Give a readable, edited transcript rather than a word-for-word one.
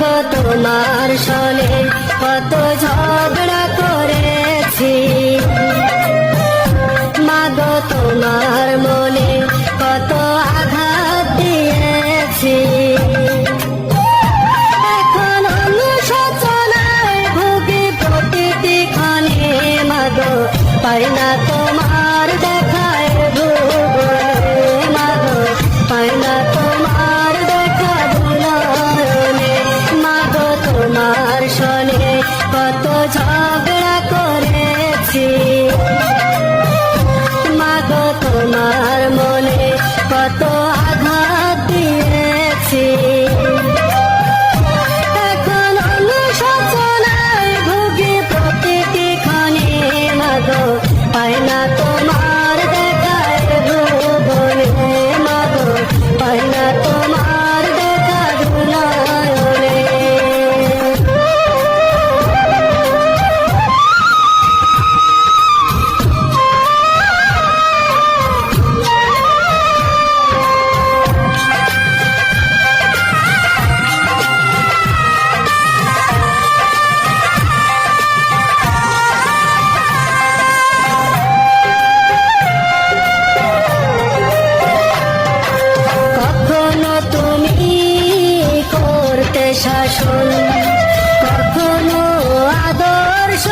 মাগো তোমার সনে কত ঝগড়া করেছি, মাগো তোমার মনে কত আঘাত দিয়েছি। এখন অনুশোচনায় ভুগি প্রতিটি ক্ষণে, মাগো পাই না তোমার দেখায় ভুবনে, মাগো পাই না তোমার দেখা ভুলনে। মাগো তোমার সনে কত ঝগড়া করেছি, মাগো তোমার মনে কত আঘাত দিয়েছি। এখন অনুশোচনায় ভুগি প্রতিটি ক্ষণে, মাগো পাই না তোমার দেখায় ভুবনে, মাগো পাই না তোমার দেখা ধুলায়নে। কখনো তুমি করতে শাসন, কখনো আদর্শ